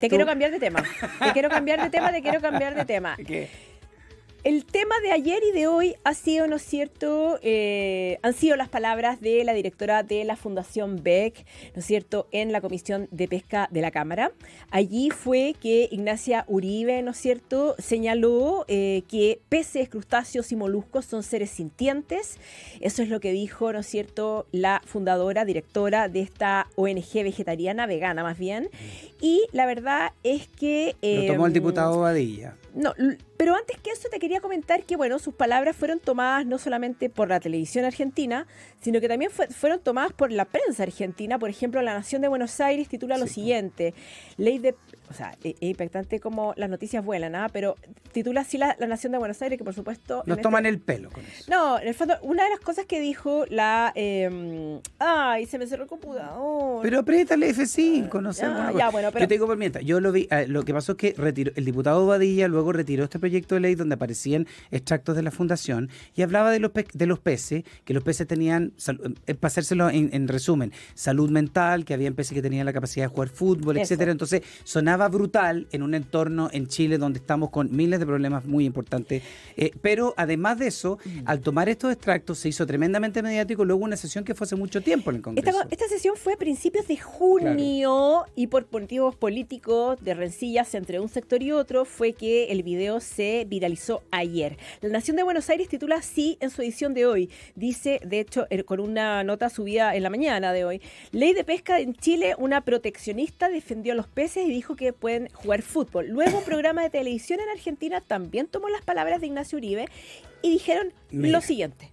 Te quiero cambiar de tema. Te quiero cambiar de tema. ¿Qué? El tema de ayer y de hoy ha sido, ¿no es cierto?, han sido las palabras de la directora de la Fundación Beck, ¿no es cierto?, en la Comisión de Pesca de la Cámara. Allí fue que Ignacia Uribe, ¿no es cierto?, señaló que peces, crustáceos y moluscos son seres sintientes. Eso es lo que dijo, ¿no es cierto?, la fundadora, directora de esta ONG vegetariana, vegana más bien. Y la verdad es que... Lo tomó el diputado Badilla. No, pero antes que eso te quería comentar que, bueno, sus palabras fueron tomadas no solamente por la televisión argentina, sino que también fueron tomadas por la prensa argentina. Por ejemplo, La Nación de Buenos Aires titula lo siguiente, ley de... O sea, es impactante como las noticias vuelan, ¿ah? Pero titula así la Nación de Buenos Aires, que por supuesto... Nos toman el pelo con eso. No, en el fondo, una de las cosas que dijo la... Ay, se me cerró el computador. Pero apriétale F5, no sé. Ya, bueno, pero... Yo te digo por mientras, yo lo vi, lo que pasó es que el diputado Badilla luego retiró este proyecto de ley donde aparecían extractos de la fundación y hablaba de los peces, que los peces tenían, para hacérselo en resumen, salud mental, que había peces que tenían la capacidad de jugar fútbol, etcétera. Entonces sonaba brutal en un entorno en Chile donde estamos con miles de problemas muy importantes. Pero además de eso, al tomar estos extractos se hizo tremendamente mediático luego una sesión que fue hace mucho tiempo en el Congreso. Esta sesión fue a principios de junio, y por motivos políticos de rencillas entre un sector y otro fue que el video se viralizó ayer. La Nación de Buenos Aires titula así en su edición de hoy. Dice, de hecho, con una nota subida en la mañana de hoy, ley de pesca en Chile, una proteccionista defendió a los peces y dijo que pueden jugar fútbol. Luego, un programa de televisión en Argentina también tomó las palabras de Ignacio Uribe y dijeron lo siguiente.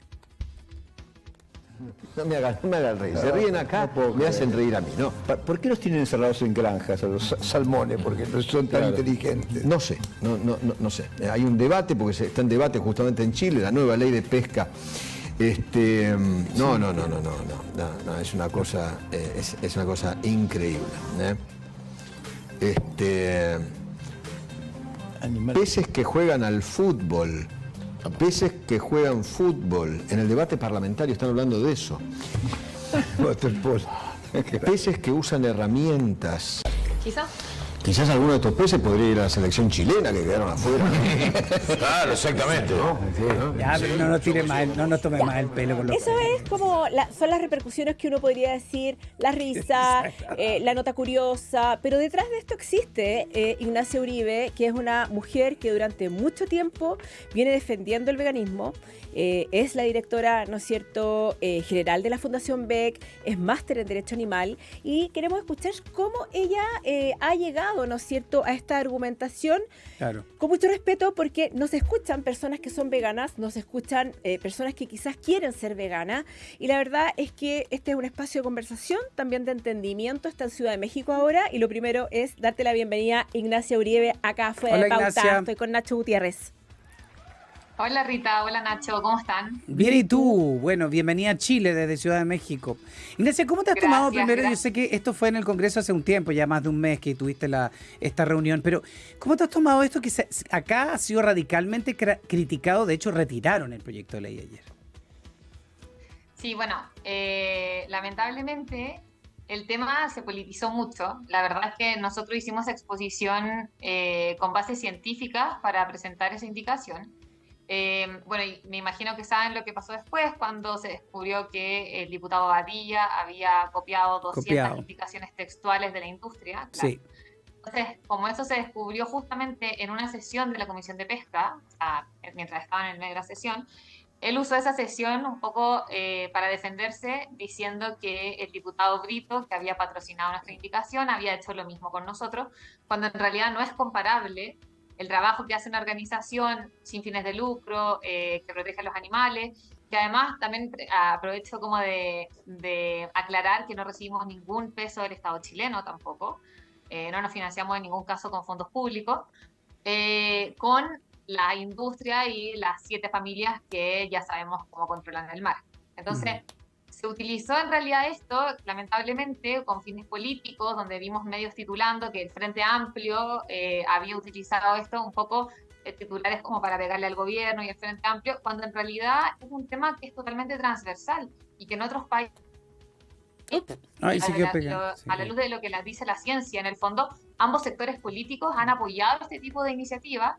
No me hagan reír. Se ríen acá, me hacen reír a mí, ¿no? ¿Por qué los tienen encerrados en granjas a los salmones? Porque no son tan inteligentes. No sé, no sé. Hay un debate, porque está en debate justamente en Chile, la nueva ley de pesca. No, es una cosa, es una cosa increíble. Peces que juegan al fútbol. Peces que juegan fútbol. En el debate parlamentario están hablando de eso. Peces que usan herramientas. Quizás alguno de estos peces podría ir a la selección chilena que quedaron afuera. Claro, exactamente. Ya, pero no nos tire más, no nos tome más el pelo con los Eso es como, son las repercusiones que uno podría decir, la risa, la nota curiosa, pero detrás de esto existe Ignacia Uribe, que es una mujer que durante mucho tiempo viene defendiendo el veganismo, es la directora, ¿no es cierto?, general de la Fundación Beck, es máster en Derecho Animal, y queremos escuchar cómo ella ha llegado, ¿no es cierto?, a esta argumentación. Claro. Con mucho respeto, porque nos escuchan personas que son veganas, nos escuchan personas que quizás quieren ser veganas, y la verdad es que este es un espacio de conversación, también de entendimiento. Está en Ciudad de México ahora, y lo primero es darte la bienvenida, Ignacia Uribe, acá fuera de Pauta. Ignacia. Estoy con Nacho Gutiérrez. Hola Rita, hola Nacho, ¿cómo están? Bien, ¿y tú? Bueno, bienvenida a Chile desde Ciudad de México. Ignacia, ¿cómo te has tomado primero? Yo sé que esto fue en el Congreso hace un tiempo, ya más de un mes que tuviste esta reunión, pero ¿cómo te has tomado esto que acá ha sido radicalmente criticado? De hecho, retiraron el proyecto de ley ayer. Sí, bueno, lamentablemente el tema se politizó mucho. La verdad es que nosotros hicimos exposición con bases científicas para presentar esa indicación. Bueno, y me imagino que saben lo que pasó después, cuando se descubrió que el diputado Badilla había copiado 200 indicaciones textuales de la industria. Claro. Sí. Entonces, como eso se descubrió justamente en una sesión de la Comisión de Pesca, o sea, mientras estaban en medio de la sesión, él usó esa sesión un poco para defenderse, diciendo que el diputado Brito, que había patrocinado nuestra indicación, había hecho lo mismo con nosotros, cuando en realidad no es comparable el trabajo que hace una organización sin fines de lucro, que protege a los animales, que además también aprovecho como de aclarar que no recibimos ningún peso del Estado chileno tampoco, no nos financiamos en ningún caso con fondos públicos, con la industria y las 7 familias que ya sabemos cómo controlan el mar. Entonces, se utilizó en realidad esto, lamentablemente, con fines políticos, donde vimos medios titulando que el Frente Amplio había utilizado esto un poco, titulares como para pegarle al gobierno y el Frente Amplio, cuando en realidad es un tema que es totalmente transversal y que en otros países Ay, sí que a la luz de lo que las dice la ciencia, en el fondo, ambos sectores políticos han apoyado este tipo de iniciativas.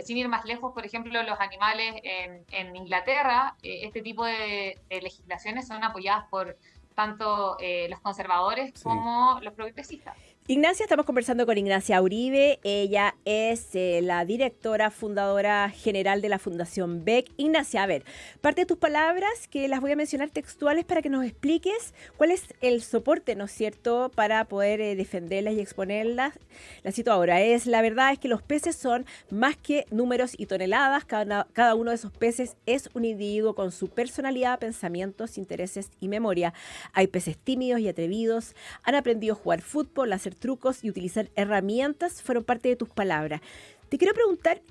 Sin ir más lejos, por ejemplo, los animales en Inglaterra, este tipo de legislaciones son apoyadas por tanto los conservadores como los progresistas. Ignacia, estamos conversando con Ignacia Uribe. Ella es la directora, fundadora general de la Fundación BEC. Ignacia, a ver, parte de tus palabras que las voy a mencionar textuales para que nos expliques cuál es el soporte, ¿no es cierto?, para poder defenderlas y exponerlas. La cito ahora, la verdad es que los peces son más que números y toneladas. Cada uno de esos peces es un individuo con su personalidad, pensamientos, intereses y memoria. Hay peces tímidos y atrevidos, han aprendido a jugar fútbol, a hacer trucos y utilizar herramientas, fueron parte de tus palabras. Te quiero preguntar,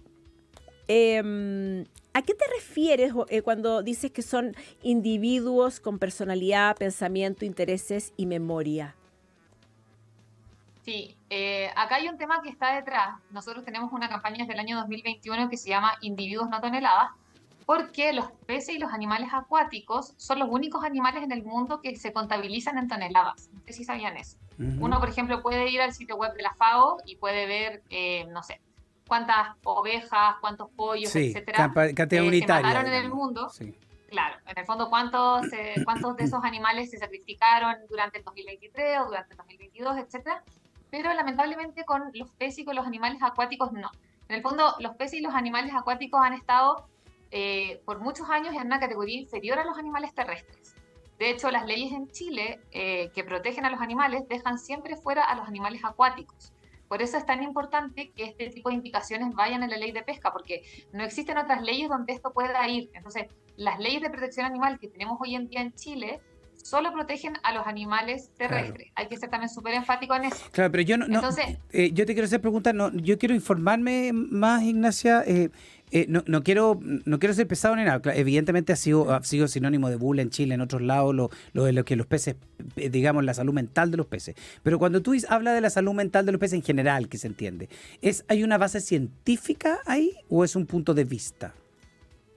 ¿a qué te refieres cuando dices que son individuos con personalidad, pensamiento, intereses y memoria? Sí, acá hay un tema que está detrás. Nosotros tenemos una campaña desde el año 2021 que se llama Individuos no toneladas, porque los peces y los animales acuáticos son los únicos animales en el mundo que se contabilizan en toneladas. No sé si sabían eso. Uno, por ejemplo, puede ir al sitio web de la FAO y puede ver, no sé, cuántas ovejas, cuántos pollos, etcétera, cantidad unitaria, se mataron en el mundo. Sí. Claro, en el fondo, ¿cuántos de esos animales se sacrificaron durante el 2023 o durante el 2022, etcétera? Pero lamentablemente con los peces y con los animales acuáticos no. En el fondo, los peces y los animales acuáticos han estado por muchos años en una categoría inferior a los animales terrestres. De hecho, las leyes en Chile que protegen a los animales dejan siempre fuera a los animales acuáticos. Por eso es tan importante que este tipo de indicaciones vayan en la ley de pesca, porque no existen otras leyes donde esto pueda ir. Entonces, las leyes de protección animal que tenemos hoy en día en Chile solo protegen a los animales terrestres. Claro. Hay que ser también súper enfático en eso. Claro, pero yo yo te quiero hacer preguntas, yo quiero informarme más, Ignacia. No quiero ser pesado ni nada. Evidentemente ha sido sinónimo de burla en Chile, en otros lados, lo de lo que los peces, digamos, la salud mental de los peces. Pero cuando tú hablas de la salud mental de los peces en general, que se entiende, ¿hay una base científica ahí o es un punto de vista?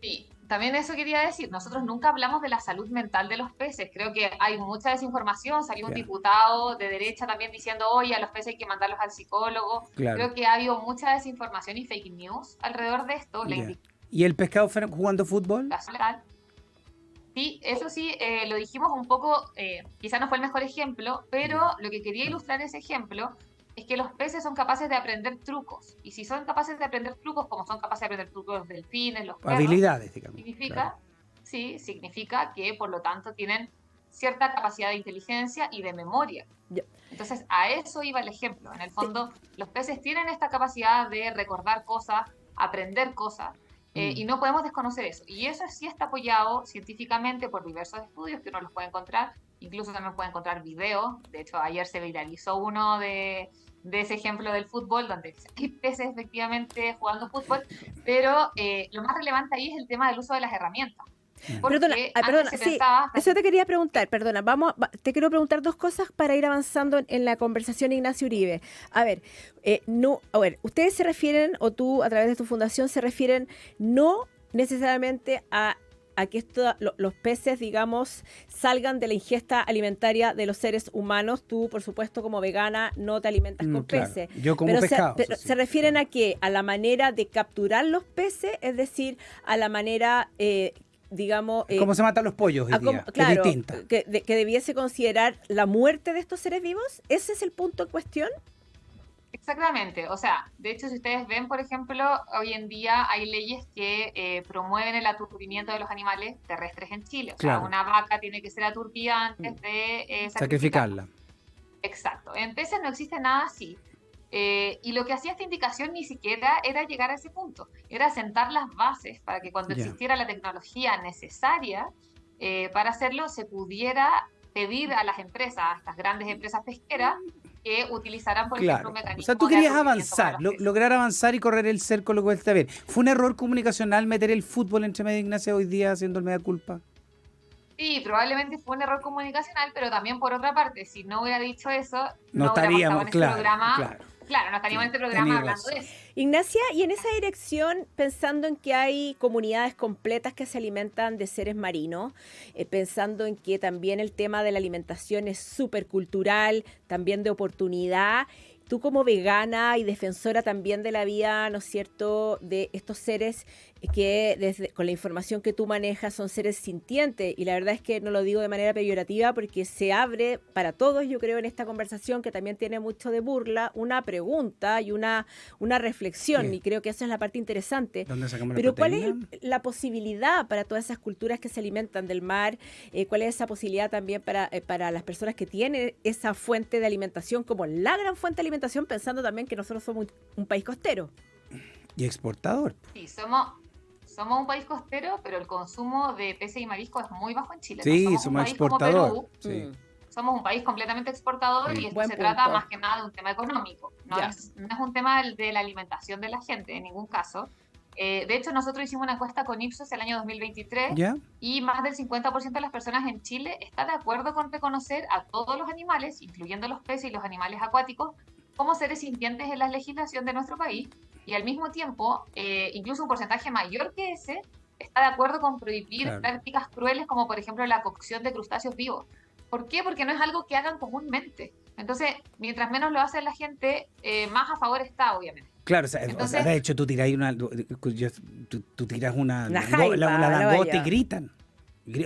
Sí. También eso quería decir, nosotros nunca hablamos de la salud mental de los peces, creo que hay mucha desinformación, salió un diputado de derecha también diciendo, oye, a los peces hay que mandarlos al psicólogo, creo que ha habido mucha desinformación y fake news alrededor de esto. ¿Y el pescado jugando fútbol? Sí, eso sí, lo dijimos un poco, quizá no fue el mejor ejemplo, pero lo que quería ilustrar ese ejemplo es que los peces son capaces de aprender trucos. Y si son capaces de aprender trucos, como son capaces de aprender trucos los delfines, los perros, habilidades, digamos. Significa que, por lo tanto, tienen cierta capacidad de inteligencia y de memoria. Entonces, a eso iba el ejemplo. En el fondo, los peces tienen esta capacidad de recordar cosas, aprender cosas, y no podemos desconocer eso. Y eso sí está apoyado científicamente por diversos estudios que uno los puede encontrar. Incluso también puede encontrar videos. De hecho, ayer se viralizó uno de ese ejemplo del fútbol, donde hay peces efectivamente jugando fútbol, pero lo más relevante ahí es el tema del uso de las herramientas. Perdona, eso te quería preguntar, te quiero preguntar dos cosas para ir avanzando en la conversación, Ignacio Uribe. A ver, ustedes se refieren, o tú a través de tu fundación se refieren no necesariamente a que los peces, digamos, salgan de la ingesta alimentaria de los seres humanos. Tú, por supuesto, como vegana, no te alimentas con peces. Yo como pescado. ¿Se refieren a qué? ¿A la manera de capturar los peces? Es decir, a la manera... digamos... ¿Cómo se matan los pollos hoy día? Claro, es distinta. Que debiese considerar la muerte de estos seres vivos. ¿Ese es el punto en cuestión? Exactamente. O sea, de hecho, si ustedes ven, por ejemplo, hoy en día hay leyes que promueven el aturdimiento de los animales terrestres en Chile. O sea, una vaca tiene que ser aturdida antes de sacrificarla. Exacto. En peces no existe nada así. Y lo que hacía esta indicación ni siquiera era llegar a ese punto, era sentar las bases para que cuando existiera la tecnología necesaria para hacerlo, se pudiera pedir a las empresas, a estas grandes empresas pesqueras, que utilizaran, por ejemplo, un mecanismo. O sea, tú querías avanzar, lograr avanzar y correr el cerco, lo que está bien. ¿Fue un error comunicacional meter el fútbol entre medio, Ignacia, hoy día haciendo el mea culpa? Sí, probablemente fue un error comunicacional, pero también por otra parte, si no hubiera dicho eso, no estaríamos, en este programa claro, no estaríamos en este programa Tenés hablando razón. de eso. Ignacia, y en esa dirección, pensando en que hay comunidades completas que se alimentan de seres marinos, pensando en que también el tema de la alimentación es súper cultural, también de oportunidad, tú como vegana y defensora también de la vida, ¿no es cierto?, de estos seres que con la información que tú manejas son seres sintientes, y la verdad es que no lo digo de manera peyorativa porque se abre para todos, yo creo, en esta conversación que también tiene mucho de burla, una pregunta y una reflexión, Sí. y creo que esa es la parte interesante. ¿Dónde sacamos la Pero ¿cuál es proteína? la posibilidad para todas esas culturas que se alimentan del mar? ¿Cuál es esa posibilidad también para las personas que tienen esa fuente de alimentación como la gran fuente de alimentación, pensando también que nosotros somos un país costero? Y exportador. Sí, somos un país costero, pero el consumo de peces y mariscos es muy bajo en Chile. Sí, No somos un somos país como exportador. Perú, Sí. somos un país completamente exportador Sí. y esto Buen se trata punto. más que nada de un tema económico. No Ya. es un tema de la alimentación de la gente, en ningún caso. De hecho, nosotros hicimos una encuesta con Ipsos el año 2023 ¿Ya? y más del 50% de las personas en Chile está de acuerdo con reconocer a todos los animales, incluyendo los peces y los animales acuáticos, como seres sintientes en la legislación de nuestro país. Y al mismo tiempo, incluso un porcentaje mayor que ese está de acuerdo con prohibir Claro. prácticas crueles como por ejemplo la cocción de crustáceos vivos. ¿Por qué? Porque no es algo que hagan comúnmente. Entonces, mientras menos lo hace la gente, más a favor está, obviamente. Claro, o sea, Entonces- de hecho tú tiras tú tiras una jaiba, la la langosta y valla. gritan.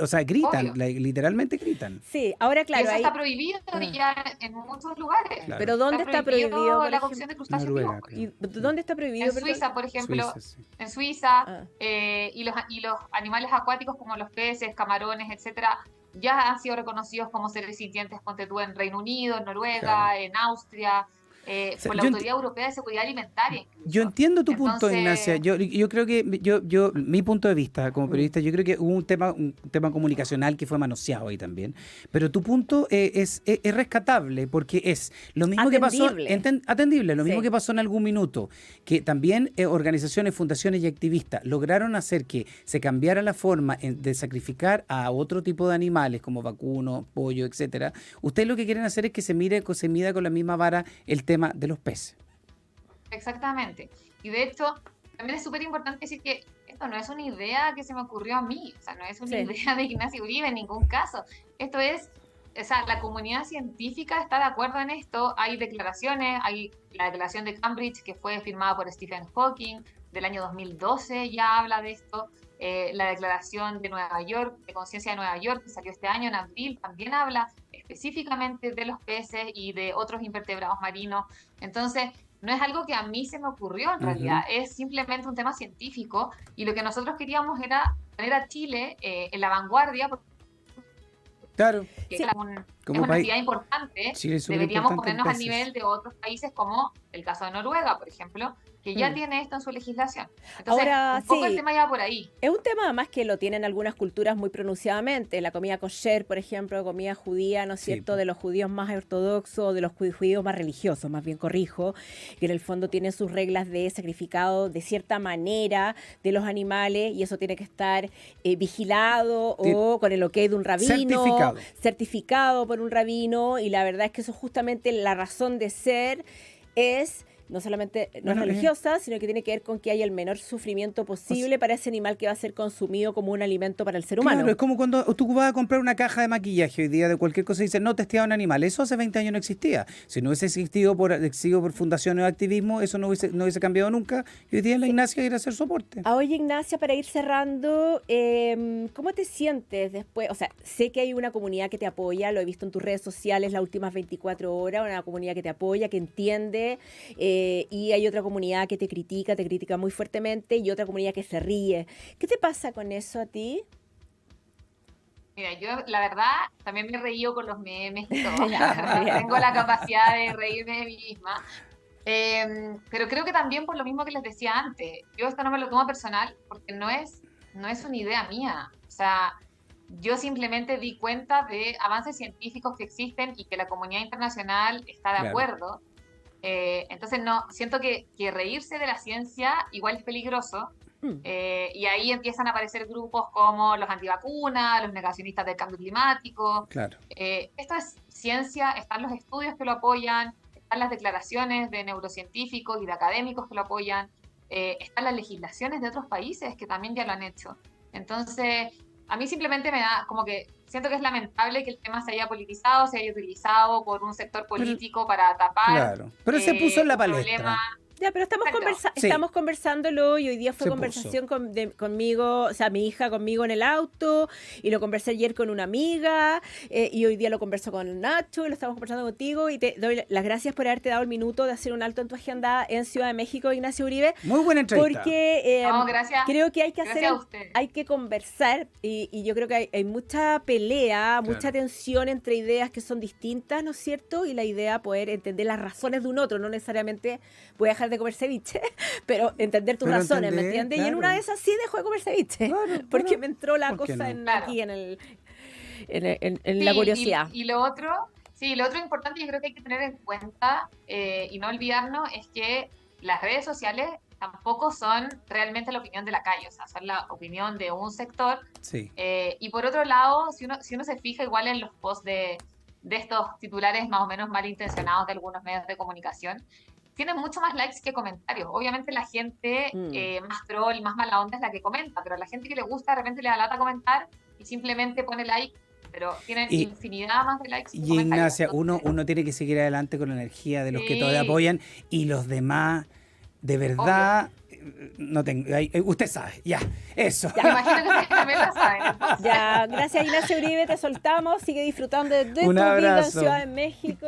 O sea, gritan, Obvio. literalmente gritan. Sí, ahora Y claro, eso ahí, está prohibido ya en muchos lugares. Claro. pero ¿dónde está prohibido, por la ejemplo? cocción de crustáceos Noruega, vivos? creo. ¿Y dónde está prohibido? En perdón? Suiza, por ejemplo, Suiza, sí. en Suiza, Ah. y los animales acuáticos como los peces, camarones, etcétera, ya han sido reconocidos como seres sintientes, ponte tú, en Reino Unido, en Noruega, Claro. en Austria, sea, por la yo Autoridad Europea de Seguridad Alimentaria. Incluso. Yo entiendo tu punto, Entonces- Ignacia. Yo creo que mi punto de vista como periodista, yo creo que hubo un tema comunicacional que fue manoseado ahí también. Pero tu punto es rescatable porque es lo mismo que pasó, Atendible. atendible, lo mismo Sí. que pasó en algún minuto, que también organizaciones, fundaciones y activistas lograron hacer que se cambiara la forma de sacrificar a otro tipo de animales como vacuno, pollo, etcétera. Ustedes lo que quieren hacer es que se mida con la misma vara el tema de los peces. Exactamente. Y de hecho, también es súper importante decir que esto no es una idea que se me ocurrió a mí, o sea, no es una Sí. idea de Ignacio Uribe en ningún caso. Esto es, o sea, la comunidad científica está de acuerdo en esto, hay declaraciones, hay la declaración de Cambridge que fue firmada por Stephen Hawking del año 2012, ya habla de esto. La declaración de Nueva York, de Conciencia de Nueva York, que salió este año en abril, también habla específicamente de los peces y de otros invertebrados marinos. Entonces, no es algo que a mí se me ocurrió en realidad, es simplemente un tema científico y lo que nosotros queríamos era poner a Chile en la vanguardia, porque Claro. es Sí. es Como una país- actividad importante. Chile es súper Deberíamos importante en ponernos al peces. nivel de otros países como el caso de Noruega, por ejemplo, que ya tiene esto en su legislación. Entonces, Ahora, un poco sí. el tema ya por ahí. Es un tema además que lo tienen algunas culturas muy pronunciadamente. La comida kosher, por ejemplo, comida judía, ¿no es Sí, cierto? po. De los judíos más ortodoxos, de los judíos más religiosos, más bien corrijo, que en el fondo tienen sus reglas de sacrificado de cierta manera de los animales y eso tiene que estar vigilado o con el ok de un rabino. Certificado por un rabino, y la verdad es que eso justamente la razón de ser es no solamente no es religiosa, sino que tiene que ver con que haya el menor sufrimiento posible para ese animal que va a ser consumido como un alimento para el ser humano. Claro, es como cuando tú vas a comprar una caja de maquillaje hoy día de cualquier cosa y dices, no testeado en animales. Eso hace 20 años no existía. Si no hubiese existido por fundaciones de activismo, eso no hubiese cambiado nunca. Y hoy día la Ignacia quiere hacer soporte. Oye, Ignacia, para ir cerrando, ¿cómo te sientes después? O sea, sé que hay una comunidad que te apoya, lo he visto en tus redes sociales las últimas 24 horas, una comunidad que te apoya, que entiende, y hay otra comunidad que te critica muy fuertemente, y otra comunidad que se ríe. ¿Qué te pasa con eso a ti? Mira, yo la verdad también me he reído con los memes y todo. Ya, bien. Tengo la capacidad de reírme de mí misma. Pero creo que también por lo mismo que les decía antes, yo esto no me lo tomo personal porque no es una idea mía. O sea, yo simplemente di cuenta de avances científicos que existen y que la comunidad internacional está de Claro. acuerdo. Entonces no, siento que reírse de la ciencia igual es peligroso. Y ahí empiezan a aparecer grupos como los antivacunas, los negacionistas del cambio climático. Claro. Esto es ciencia, están los estudios que lo apoyan, están las declaraciones de neurocientíficos y de académicos que lo apoyan, están las legislaciones de otros países que también ya lo han hecho. Entonces, a mí simplemente me da como que siento que es lamentable que el tema se haya politizado, se haya utilizado por un sector político para tapar. Claro, pero se puso en la palestra. Problema. Ya, pero Exacto. estamos conversándolo y hoy día fue Se conversación conmigo, o sea, mi hija conmigo en el auto, y lo conversé ayer con una amiga, y hoy día lo converso con Nacho, y lo estamos conversando contigo, y te doy las gracias por haberte dado el minuto de hacer un alto en tu agenda en Ciudad de México, Ignacio Uribe. Muy buena entrevista. Porque Gracias. creo que hay que Gracias a ustedes. hay que conversar, y yo creo que hay mucha pelea, mucha tensión entre ideas que son distintas, ¿no es cierto? Y la idea poder entender las razones de un otro, no necesariamente voy a dejar de comer ceviche, pero entender tus razones, ¿me entiendes? claro. Y en una de esas sí dejó de comer ceviche, Claro, porque claro. me entró la ¿Por qué cosa no? aquí en Sí, la curiosidad. Y lo otro importante yo creo que hay que tener en cuenta y no olvidarnos es que las redes sociales tampoco son realmente la opinión de la calle, o sea, son la opinión de un sector. Sí. Y por otro lado, si uno se fija igual en los posts de estos titulares más o menos malintencionados de algunos medios de comunicación, tienen mucho más likes que comentarios. Obviamente la gente más troll, más mala onda es la que comenta, pero a la gente que le gusta de repente le da lata comentar y simplemente pone like, pero tienen infinidad más de likes que Y comentarios. Ignacia, Entonces, uno tiene que seguir adelante con la energía de los que Sí. todavía apoyan, y los demás, de verdad, no tengo, usted sabe, ya, eso. me imagino que ustedes también lo saben. Entonces. Ya, gracias Ignacio Uribe, te soltamos, sigue disfrutando de tu Un vida en abrazo. Ciudad de México.